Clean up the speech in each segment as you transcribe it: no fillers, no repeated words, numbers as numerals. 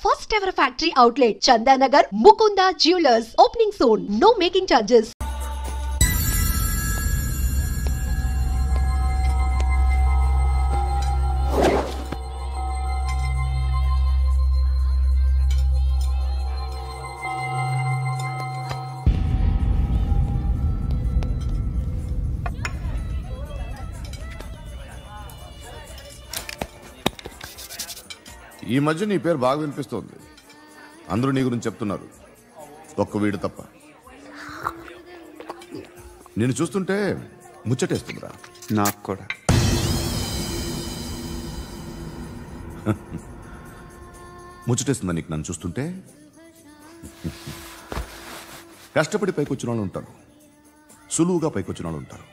First ever factory outlet, Chandanagar, Mukunda Jewelers, opening soon. No making charges. ఈ మధ్య నీ పేరు బాగా వినిపిస్తోంది. అందరూ నీ గురించి చెప్తున్నారు, ఒక్క వీడు తప్ప. నేను చూస్తుంటే ముచ్చటేస్తుందిరా. నాకు కూడా. ముచ్చటేస్తుందా నీకు నన్ను చూస్తుంటే? కష్టపడి పైకొచ్చిన వాళ్ళు ఉంటారు, సులువుగా పైకొచ్చిన వాళ్ళు ఉంటారు.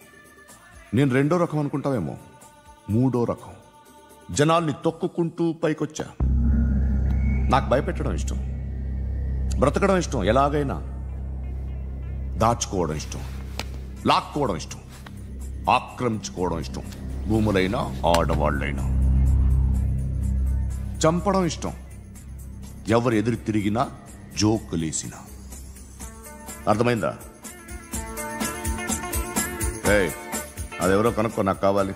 నేను రెండో రకం అనుకుంటావేమో, మూడో రకం. జనాల్ని తొక్కుకుంటూ పైకొచ్చా. నాకు భయపెట్టడం ఇష్టం, బ్రతకడం ఇష్టం, ఎలాగైనా దాచుకోవడం ఇష్టం, లాక్కోవడం ఇష్టం, ఆక్రమించుకోవడం ఇష్టం. భూములైనా ఆడవాళ్ళైనా చంపడం ఇష్టం, ఎవరు ఎదురు తిరిగినా జోకులేసినా. అర్థమైందా? అదెవరో కనుక్కో, నాకు కావాలి.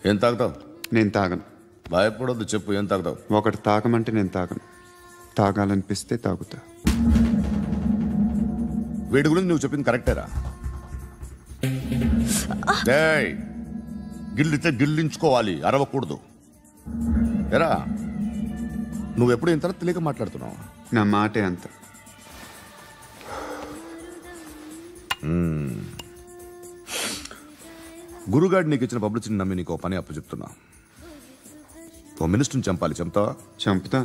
ఏం తాగుతావు? నేను తాగను. భయపడొద్దు, చెప్పు ఏం తాగుతావు? ఒకటి తాగమంటే నేను తాగను, తాగాలనిపిస్తే తాగుతా. వీడి గురించి నువ్వు చెప్పింది కరెక్టేరా? గిల్లితే గిల్లించుకోవాలి, అరవకూడదు. ఎరా, నువ్వెప్పుడు ఇంత తెలియక మాట్లాడుతున్నావు? నా మాటే అంత. గురుగాడు నీకు ఇచ్చిన పబ్లిసిటీని నమ్మి నీకు పని అప్పు చెప్తున్నా. ఓ మినిస్టర్ని చంపాలి, చంపుతావా? చంపుతా.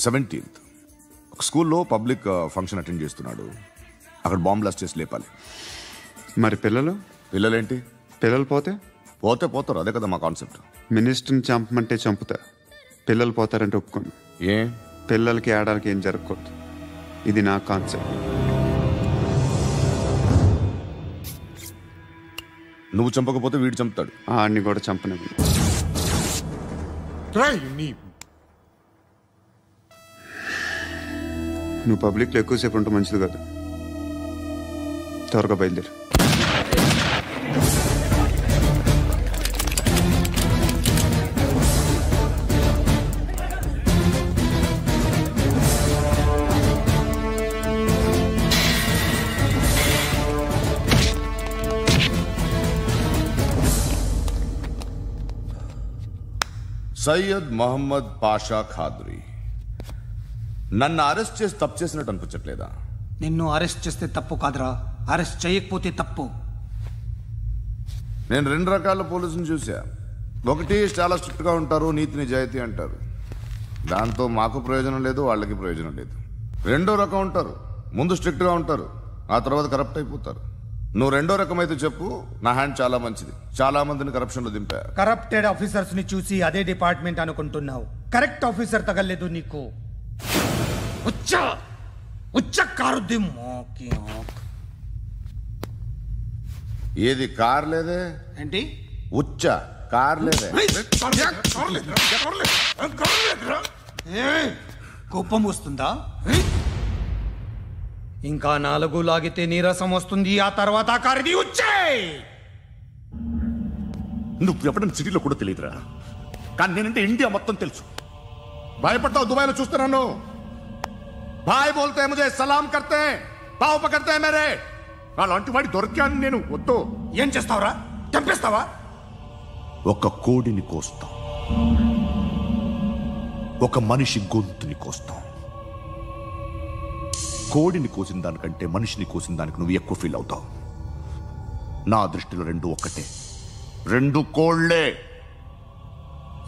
17th ఒక స్కూల్లో పబ్లిక్ ఫంక్షన్ అటెండ్ చేస్తున్నాడు, అక్కడ బాంబ్ బ్లాస్ట్ చేసి లేపాలి. మరి పిల్లలేంటి? పిల్లలు పోతే పోతారు, అదే కదా మా కాన్సెప్ట్. మినిస్టర్ని చంపమంటే చంపుతా, పిల్లలు పోతారంటే ఒప్పుకోను. ఏ పిల్లలకి ఆడాలకి ఏం జరగకూడదు, ఇది నా కాన్సెప్ట్. నువ్వు చంపకపోతే వీడు చంపుతాడు. ఆడిని కూడా చంపనివ్వు. నువ్వు పబ్లిక్లో ఎక్కువసేపు ఉంటే మంచిది కాదు. త్వరగా బయలుదేరు. సయ్యద్ మహమ్మద్ పాషా ఖాద్రీ, నన్ను అరెస్ట్ చేసి తప్పు చేసినట్టు అనిపించట్లేదా? నిన్ను అరెస్ట్ చేస్తే తప్పు కాదురా, అరెస్ట్ చేయకపోతే తప్పు. నేను 2 రకాల పోలీసుని చూసా. ఒకటి చాలా స్ట్రిక్ట్గా ఉంటారు, నీతి నిజాయితీ అంటారు, దాంతో మాకు ప్రయోజనం లేదు, వాళ్ళకి ప్రయోజనం లేదు. రెండో రకం ఉంటారు, ముందు స్ట్రిక్ట్గా ఉంటారు, ఆ తర్వాత కరప్ట్ అయిపోతారు. నువ్వు రెండో రకం అయితే చెప్పు, నా హ్యాండ్ చాలా మంచిది, చాలా మందిని కరప్షన్లో దింపా. కరప్టెడ్ ఆఫీసర్స్ ని చూసి అదే డిపార్ట్మెంట్ అనుకుంటున్నావు, కరెక్ట్ ఆఫీసర్ తగలేదు నీకు. ఏది కార్ లేదే? ఏంటి ఉచ్చ కార్ లేదే? కోపం వస్తుందా? ఇంకా 4 లాగితే నీరసం వస్తుంది, ఆ తర్వాత కారిది ఉచ్చే. నువ్వు ఎప్పుడైనా సిటీలో కూడా తెలియదురా, కానీ నేనంటే ఇండియా మొత్తం తెలుసు. భయపడతావు? దుబాయ్లో చూస్తున్నాను, భాయ్ బోల్తే ముజే సలాం కర్తే, పావు పకడ్తే మేరే. అలాంటి వాడి దొరికాను నేను. వద్దు. ఏం చేస్తావురా? చంపేస్తావా? ఒక కోడిని కోస్తాం, ఒక మనిషి గొంతుని కోస్తాం. కోడిని కోసిన దానికంటే మనిషిని కోసిన దానికి నువ్వు ఎక్కువ ఫీల్ అవుతావు. నా దృష్టిలో 2 ఒక్కటే, 2 కోళ్లే.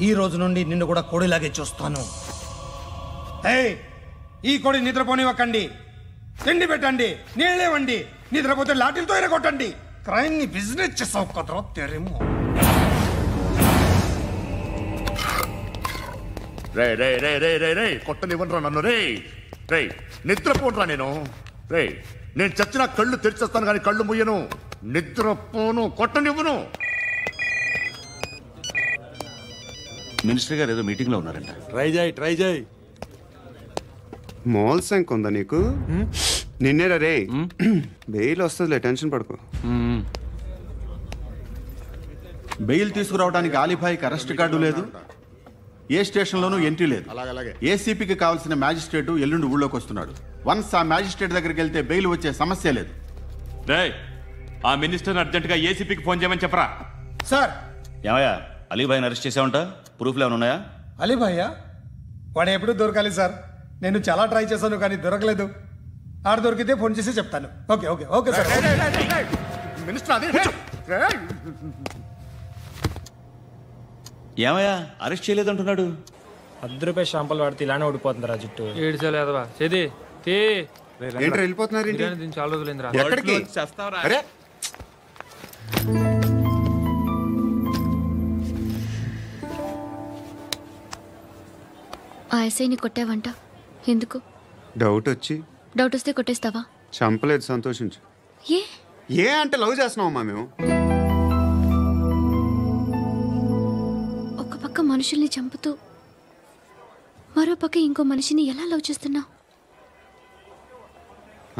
ఈ రోజు నుండి నిన్ను కూడా కోడిలాగే చూస్తాను. ఈ కోడి నిద్రపోనివ్వకండి, తిండి పెట్టండి, నీళ్ళేవండి, నిద్రపోతే లాఠీలతో ఎరగొట్టండి. క్రైమ్ ని బిజినెస్ చేసావు కదరా తెరేమో. రే రే రే రే రే రే కొట్టనివ్వనరా నన్ను. రే రే నిద్రపోనరా నేను. రే నేను చచ్చిన కళ్ళు తెరిచేస్తాను కానీ కళ్ళు ముయ్యను. నిద్రపోను, కొట్టనివ్వను. మినిస్టర్ గారు ఏదో మీటింగ్ లో ఉన్నారంట. ట్రై చేయి. మోల్ సంక్ ఉందా నీకు? నిన్నేరా రే. బెయిల్ వస్తుందిలే, టెన్షన్ పడుకో. బెయిల్ తీసుకురావడానికి ఆలిభాయికి అరెస్ట్ కార్డు లేదు, ఏ స్టేషన్లోనూ ఎంట్రీ లేదు. ఏసీపీకి కావాల్సిన మ్యాజిస్ట్రేటు ఎల్లుండి ఊళ్ళోకి వస్తున్నాడు. వన్స్ ఆ మ్యాజిస్ట్రేట్ దగ్గరికి వెళ్తే బెయిల్ వచ్చే సమస్య లేదు. ఆ మినిస్టర్ అర్జెంటుగా ఏసీపీకి ఫోన్ చేయమని చెప్పరా. సార్. ఏమయ్యా, అలీభాయిని అరెస్ట్ చేసావంట? ప్రూఫ్లు ఏమైనా ఉన్నాయా? అలీభాయ్యా? వాడు ఎప్పుడు దొరకాలి సార్. నేను చాలా ట్రై చేశాను కానీ దొరకలేదు. ఆడ దొరికితే ఫోన్ చేసి చెప్తాను. Okay okay okay sir. ఏమయ్యా, అరెస్ట్ చేయలేదంటున్నాడు? ₹10 షాంపులు వాడితే ఇలానే ఓడిపోతుందిరా జుట్టు. ఏడ్చలేదవా చేది ఏంటి వెళ్ళిపోతున్నారు? చాలా రోజులైందిరా. ఎక్కడికి? అరే ఆ ఎస్ఐని కొట్టావంట, ఎందుకు? డౌట్ వస్తే కొట్టేస్తావా? చంపలేదు, సంతోషించు. ఏ అంటే లవ్ చేస్తున్నావమ్మా మేము. ఒక పక్క మనుషుల్ని చంపుతూ మరో పక్క ఇంకో మనిషిని ఎలా లవ్ చేస్తున్నావు?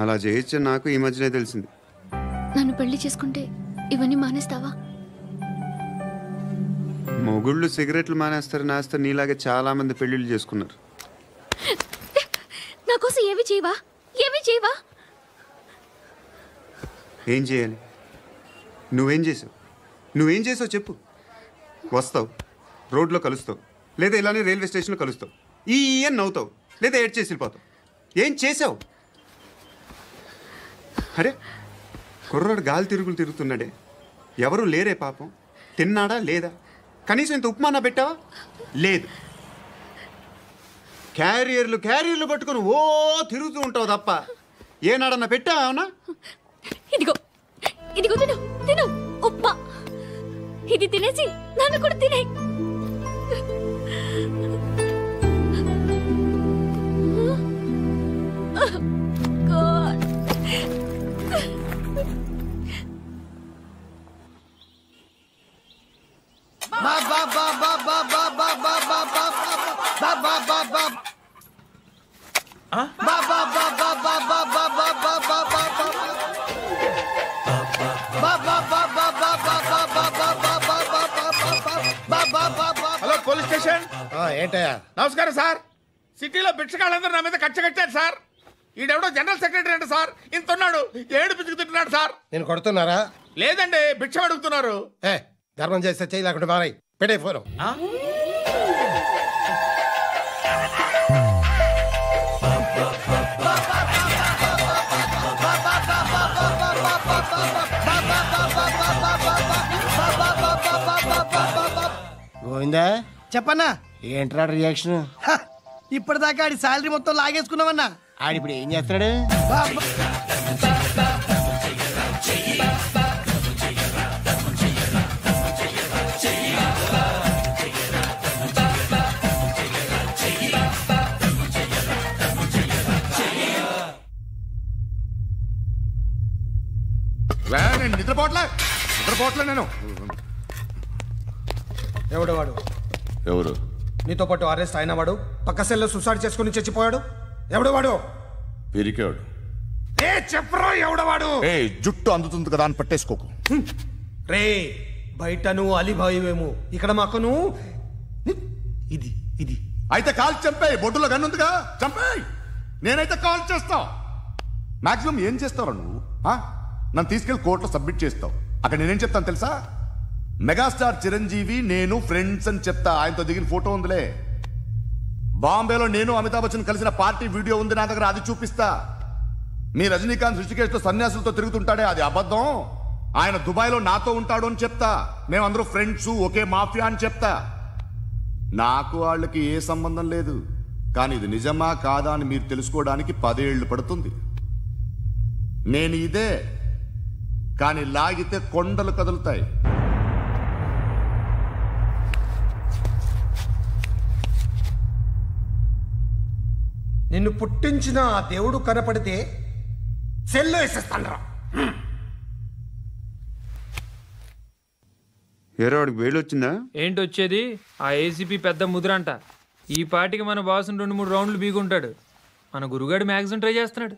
అలా చేయొచ్చు నాకు ఈ మధ్యనే తెలిసింది. నన్ను పెళ్లి చేసుకుంటే ఇవన్నీ మానేస్తావా? మొగుళ్ళు సిగరెట్లు మానేస్తారు, నీలాగే చాలా మంది పెళ్లిళ్ళు చేసుకున్నారు. నా కోసం ఏమి చేయవా? ఏం చేయాలి? నువ్వేం చేసావు చెప్పు. వస్తావు, రోడ్లో కలుస్తావు, లేదా ఇలానే రైల్వే స్టేషన్లో కలుస్తావు, ఈ అని నవ్వుతావు, లేదా ఏడ్ చేసి వెళ్ళిపోతావు. ఏం చేసావు? అరే కుర్రాడు గాలి తిరుగుతున్నాడే, ఎవరు లేరే పాపం. తిన్నాడా లేదా? కనీసం ఇంత ఉప్మానా పెట్టావా? లేదు. క్యారియర్లు పట్టుకొని ఓ తిరుగుతూ ఉంటావు తప్ప ఏనాడన్నా పెట్టావా? అవునా? ఇదిగో తిను ఉప్మా. ఇది తినేసి నన్ను కూడా తినే. Hello police station. ఏంటయ్యా? నమస్కారం సార్. సిటీలో భిక్షగాళ్ళందరూ నా మీద కక్ష కట్టారు సార్. ఈడెవడో జనరల్ సెక్రటరీ అంట సార్. ఇంత ఉన్నాడు, 7 పిచ్చుకు తింటున్నాడు సార్. నేను కొడుతున్నారా? లేదండి, భిక్ష అడుగుతున్నారు. ధర్మం చేస్తే చేయి, లేకుండా మారాయి. పెట్టే ఫోను. గోవిందా చెప్పన్నా. ఏంట్రా రియాక్షన్? ఇప్పటిదాకా ఆడి శాలరీ మొత్తం లాగేసుకున్నావన్నా. ఆడిప్పుడు ఏం చేస్తున్నాడు? నిద్రపోవట్లే నేను. ఎవడు వాడు? ఎవరు? నీతో పాటు అరెస్ట్ అయిన వాడు, పక్క సెల్లో సూసైడ్ చేసుకుని చచ్చిపోయాడు. ఎవడు వాడు? పిరికాడు. చెప్పరా ఎవడవాడు? జుట్టు అందుతుంది కదా అని పట్టేసుకోకు. రే బయట నువ్వు అలీభాయివేమో, ఇక్కడ మాకు నువ్వు ఇది ఇది. అయితే కాల్ చంపేయి. బొడ్డులో గన్నుందిగా, చంపేయి. నేనైతే కాల్ చేస్తా. మాక్సిమం ఏం చేస్తావు నువ్వు? నన్ను తీసుకెళ్లి కోర్టులో సబ్మిట్ చేస్తావు. అక్కడ నేనేం చెప్తాను తెలుసా? మెగాస్టార్ చిరంజీవి నేను ఫ్రెండ్స్ అని చెప్తా. ఆయనతో దిగిన ఫోటో ఉందిలే. బాంబేలో నేను అమితాబ్ బచ్చన్ కలిసిన పార్టీ వీడియో ఉంది నా దగ్గర, అది చూపిస్తా. మీ రజనీకాంత్ ఋషికేశ్తో సన్యాసులతో తిరుగుతుంటాడే, అది అబద్ధం. ఆయన దుబాయ్లో నాతో ఉంటాడు అని చెప్తా. మేమందరూ ఫ్రెండ్స్, ఒకే మాఫియా అని చెప్తా. నాకు వాళ్ళకి ఏ సంబంధం లేదు. కానీ ఇది నిజమా కాదా అని మీరు తెలుసుకోవడానికి 10 ఏళ్లు పడుతుంది. నేను ఇదే, కానీ లాగితే కొండలు కదులుతాయి. నిన్ను పుట్టించిన ఆ దేవుడు కనపడితే సెల్లో వేసేస్తాను రా. ఏరో వాడికి వేలు వచ్చిందా? ఏంటి వచ్చేది? ఆ ఏసీపీ పెద్ద ముద్రంట. ఈ పాటికి మన బాసుని 2-3 రౌండ్లు బీగుంటాడు. మన గురుగాడు మ్యాగజైన్ ట్రై చేస్తున్నాడు.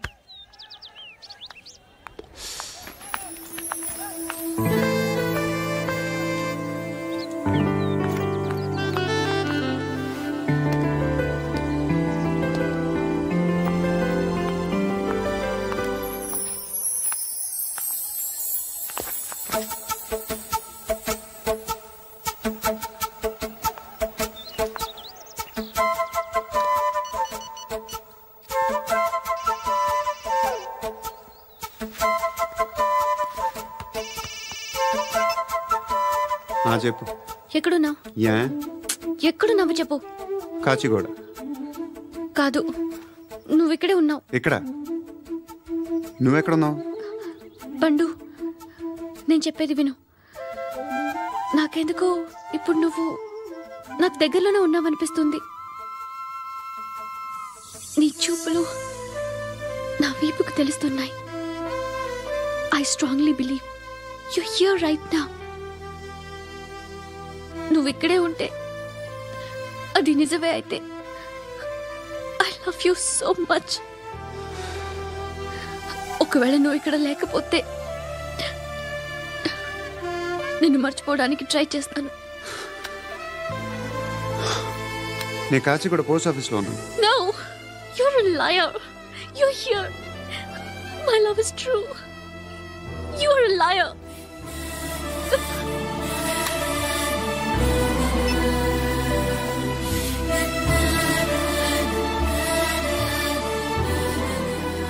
చెప్పు. ఎక్కడున్నావు? ఎక్కడున్నావు చెప్పు. కాచిగూడ. కాదు, నువ్వు ఇక్కడే ఉన్నావు. ఇక్కడ? నువ్వెక్కడున్నావు? పండు, నేను చెప్పేది విను. నాకెందుకో ఇప్పుడు నువ్వు నాకు దగ్గరలోనే ఉన్నావనిపిస్తుంది. నీ చూపులు నా వీపుకు తెలుస్తున్నాయి. I strongly believe you here right now. నువ్వు ఇక్కడే ఉంటే అది నిజమే అయితే I love you so much. ఒకవేళ నువ్వు ఇక్కడ లేకపోతే నిన్ను మర్చిపోవడానికి ట్రై చేస్తాను. నేను కాచిగూడ పోస్ట్ ఆఫీస్లో ఉన్నాను. No, you're a liar. You're here. My love is true. You're a liar.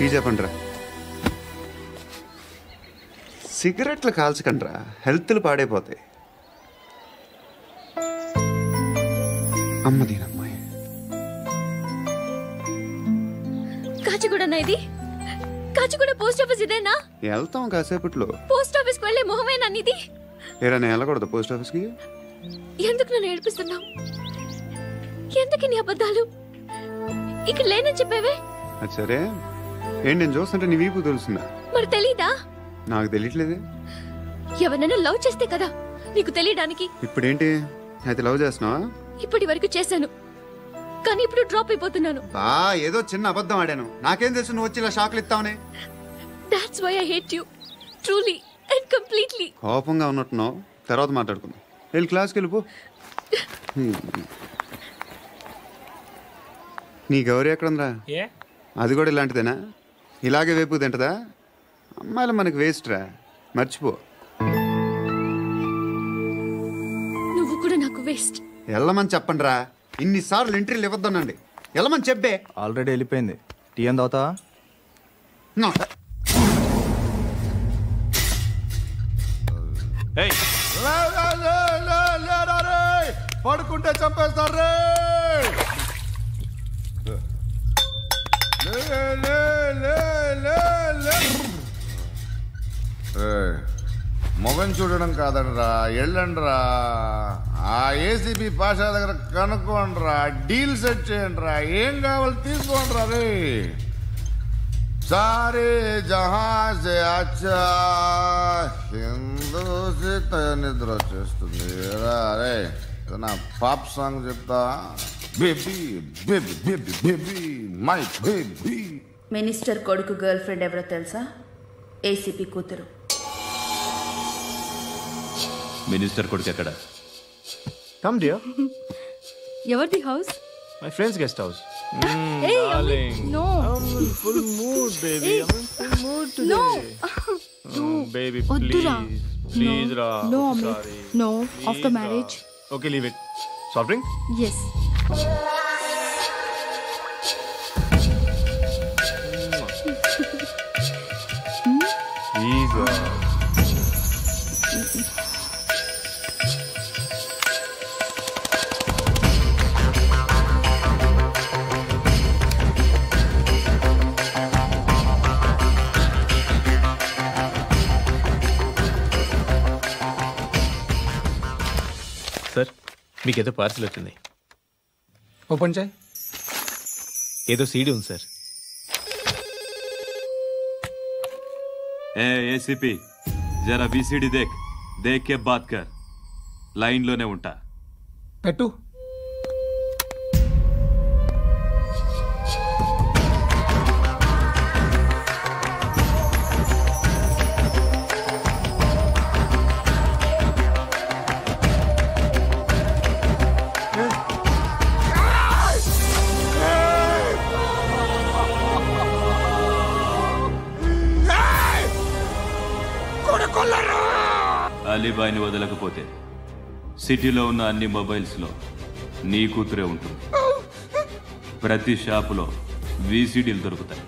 Tea చెప్పండిరా. సిగరెట్లు కాల్చకండ్రా, హెల్త్లు పాడైపోతాయి. అమ్మదీనమ్మాయి. కాచిగూడనా ఇది? కాచిగూడ పోస్ట్ ఆఫీస్ ఇదేనా? వెళ్తాం కాసేపట్లో. పోస్ట్ ఆఫీస్కి వెళ్ళే మొహమేనా నీది? ఏరా నేను వెళ్ళకూడదు పోస్ట్ ఆఫీస్కి? ఎందుకు నన్ను ఏడిపిస్తున్నావు? ఎందుకు నీ అబద్ధాలు? ఇక్కడ లేనని చెప్పేవే. అది సరే, ఏంటి నేను చూస్తుంటే నీ వీపు తెలుస్తుందా? మరి తెలీదా? నాకు తెలియట్లేదే. ఎవరైనా లవ్ చేస్తే కదా నీకు తెలియడానికి. ఇప్పుడేంటి అయితే లవ్ చేస్తున్నావా? ఇప్పటి వరకు చేశాను, కానీ ఇప్పుడు డ్రాప్ అయిపోతున్నాను. ఏదో చిన్న అబద్ధం ఆడాను. నాకేం తెలుసు నువ్వు వచ్చి ఇలా షాక్లు ఇస్తావనే. That's why I hate you. Truly and completely. కోపంగా ఉన్నట్టున్నావు, తర్వాత మాట్లాడుకుందాం. వెళ్ళి క్లాస్కి వెళ్ళిపో. నీ గౌరీ ఎక్కడుందిరా? అది కూడా ఇలాంటిదేనా? ఇలాగే వేపు తింటదా? అమ్మాయిలు మనకి వేస్ట్ రా, మర్చిపో. నువ్వు కూడా నాకు వేస్ట్. వెళ్ళమని చెప్పండి రా. ఇన్నిసార్లు ఎంట్రీలు ఇవ్వద్దనండి. వెళ్ళమని చెప్పే. ఆల్రెడీ వెళ్ళిపోయింది. టీ అని తాగుతావా? పడుకుంటే చంపేస్తారు. మొగం చూడడం కాదండ్రా, వెళ్ళండ్రా. ఆ ఏసీబీ పాషా దగ్గర కనుక్కోండ్రా, డీల్ సెట్ చేయండిరా, ఏం కావాలి తీసుకోండిరా. రే సారే జహాజే అచ్చా హిందూసిత నిద్ర వచ్చేస్తుంది. రే నా పాప్ సాంగ్ చెప్తా. Baby baby baby baby my baby. Minister కొడుకు గర్ల్ ఫ్రెండ్ ఎవరో తెలుసా? ఏసీపీ కూతురు. మినిస్టర్ కొడుకు ఎక్కడ? Come dear. ఎవరిది house? My friend's guest house. Hey, no. I'm in full mood, baby. I'm in full mood today. No. Baby, Oddura. please, Ra. No, Sorry. no. Please, After Ra. marriage. Okay, leave it. Soft drink? Yes. Please, Ra. Sir, మీకేదో parcel వచ్చింది. Open చేయి. ఏదో CD ఉంది sir. ACP जरा VCD देख, देख के बात कर. లైన్లోనే ఉంటా. పెట్టు. అలీబాయిని వదలకపోతే సిటీలో ఉన్న అన్ని మొబైల్స్లో నీ కూతురే ఉంటుంది. ప్రతి షాపులో వీసీడీలు దొరుకుతాయి.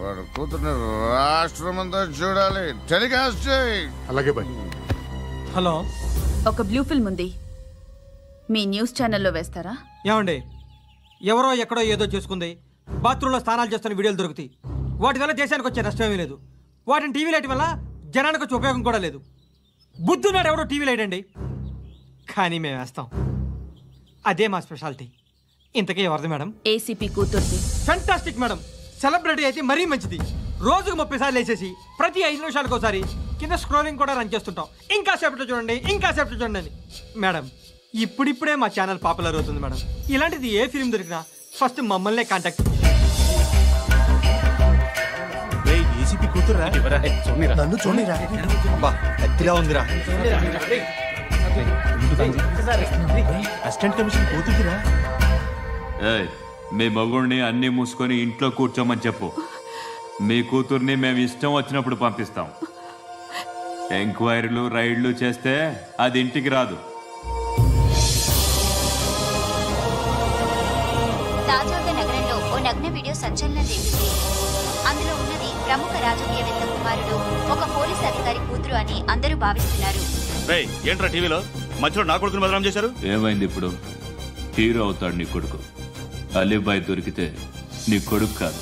వాడు కూతుర్ని రాష్ట్రమంతా చూడాలి. టెలికాస్ట్ చేయి. అలాగే బాయ్. హలో, ఒక బ్లూ ఫిల్మ్ ఉంది, మీ న్యూస్ ఛానల్లో వేస్తారా? ఏమండి, ఎవరో ఎక్కడో ఏదో చేసుకుంది, బాత్రూంలో స్నానాలు చేస్తున్న వీడియోలు దొరుకుతాయి. వాటి వల్ల దేశానికి వచ్చే నష్టమేమీ లేదు. వాటిని టీవీ లైట్ వల్ల జనానికి వచ్చే ఉపయోగం కూడా లేదు. బుద్ధున్నాడు ఎవడో టీవీ లైట్ అండి, కానీ మేము వేస్తాం. అదే మా స్పెషాలిటీ. ఇంతకీ ఎవరిది మేడం? ఏసీపీ కూతుర్ది. Fantastic madam. సెలబ్రిటీ అయితే మరీ మంచిది. రోజుకు 30 సార్లు వేసేసి ప్రతి 5 నిమిషాలకు ఒకసారి కింద స్క్రోలింగ్ కూడా రన్ చేస్తుంటాం. ఇంకా సేపట్లో చూడండి, ఇంకా సేపట్లో చూడండి అని. మేడం, ఇప్పుడిప్పుడే మా ఛానల్ పాపులర్ అవుతుంది మేడం. ఇలాంటిది ఏ ఫిల్మ్ దొరికినా ఫస్ట్ మమ్మల్నే కాంటాక్ట్. ఏసీపీ కూతురా? నన్ను చూడరా, ఎత్తిగా ఉందిరా. అసిస్టెంట్ కమిషన్ కూతురా? మీ మగుడిని అన్నీ మూసుకొని ఇంట్లో కూర్చోమని చెప్పు. మీ కూతుర్ని మేము ఇష్టం వచ్చినప్పుడు పంపిస్తాం. ఎంక్వైరీలు రైడ్లు చేస్తే అది ఇంటికి రాదు. తాజాగా నగరంలో ఓ నగ్న వీడియో సంచలనం రేపింది. అందులో ఉన్నది ప్రముఖ రాజకీయవేత్త కుమారుడు, ఒక పోలీస్ అధికారి కూతురు అని అందరూ భావిస్తున్నారు. ఏంట్రా టీవీలో మధ్యలో నా కొడుకుని బదనాం చేశారు? ఏమైంది ఇప్పుడు? హీరో అవుతాడు నీ కొడుకు. అలీబాయ్ దొరికితే నీ కొడుకు కాదు,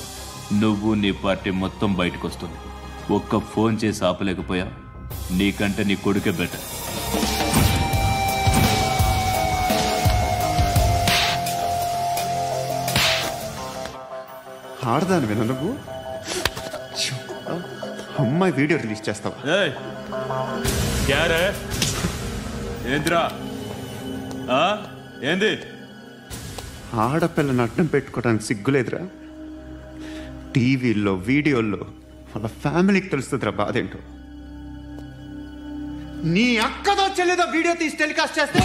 నువ్వు నీ పార్టీ మొత్తం బయటకు వస్తుంది. ఒక్క ఫోన్ చేసి ఆపలేకపోయా? నీకంటే నీ కొడుకే బెటర్. ఆడదాను విన నువ్వు. అమ్మాయి వీడియో రిలీజ్ చేస్తావా? ఏంద్రా ఏంది? ఆడపిల్లని అడ్డం పెట్టుకోవడానికి సిగ్గులేదురా? టీవీల్లో వీడియోల్లో వాళ్ళ ఫ్యామిలీకి తెలుస్తుందిరా బాధేంటో. నీ అక్కదో చెల్లిదో వీడియో తీసి టెలికాస్ట్ చేస్తే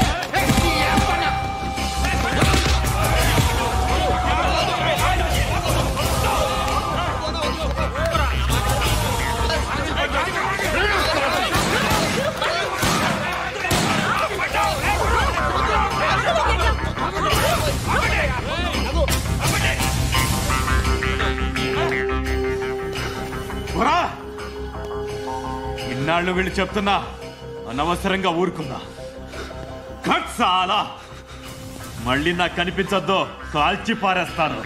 ఇన్నాళ్ళు వీళ్ళు చెప్తున్నా అనవసరంగా ఊరుకుందా. చాలా మళ్ళీ నాకు కనిపించొద్దు, కాల్చి పారేస్తాను.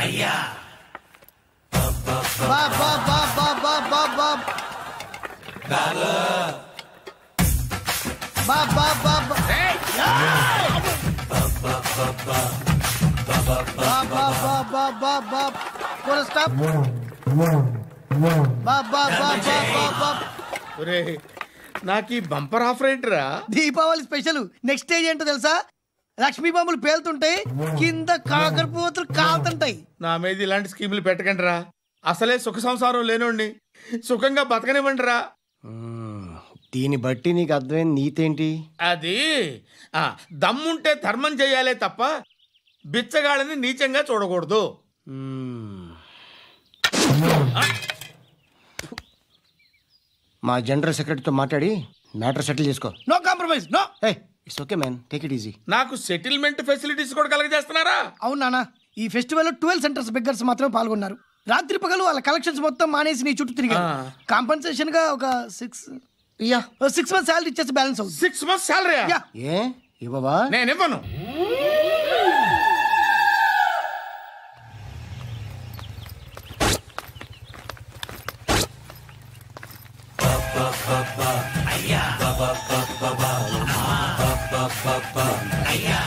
అయ్యా Bob Bob Bob Bob Bob Bob Bob Bob Bob Bob నాకు ఈ బంపర్ ఆఫర్ ఏంటిరా? దీపావళి స్పెషల్. నెక్స్ట్ స్టేజ్ ఏంటో తెలుసా? లక్ష్మీ బాంబులు పేలుతుంటాయి, కింద కాకరపువ్వతులు కాలుతుంటాయి. నా మీద ఇలాంటి స్కీములు పెట్టకండి రా. అసలే సుఖ సంసారం లేనోడిని సుఖంగా బతకనివ్వండి రా. దీన్ని బట్టి నీకు అర్థమైన నీతేంటి? అది దమ్ముంటే ధర్మం చేయాలే తప్ప బిచ్చగాళ్ళని నీచంగా చూడకూడదు. మా జనరల్ సెక్రటరీతో మాట్లాడి మ్యాటర్ సెటిల్ చేసుకో. No compromise, no. It's okay man, take it easy. నాకు సెటిల్మెంట్ ఫెసిలిటీస్ కూడా కలగజేస్తున్నారా? అవును నాన్న, ఈ ఫెస్టివల్ 12 సెంటర్స్ బెగ్గర్స్ మాత్రమే పాల్గొన్నారు. రాత్రి పగలు వాళ్ళ కలెక్షన్స్ మొత్తం మానేసి నీ చుట్టూ తిరిగా కాంపన్సేషన్ గా ఒక 6 months శాలరీ ఇచ్చేసి బ్యాలెన్స్ అవుతుంది. 6 months శాలరీ? ఏ ఇవ్వవా? నేను ఇవ్వను. అయ్యా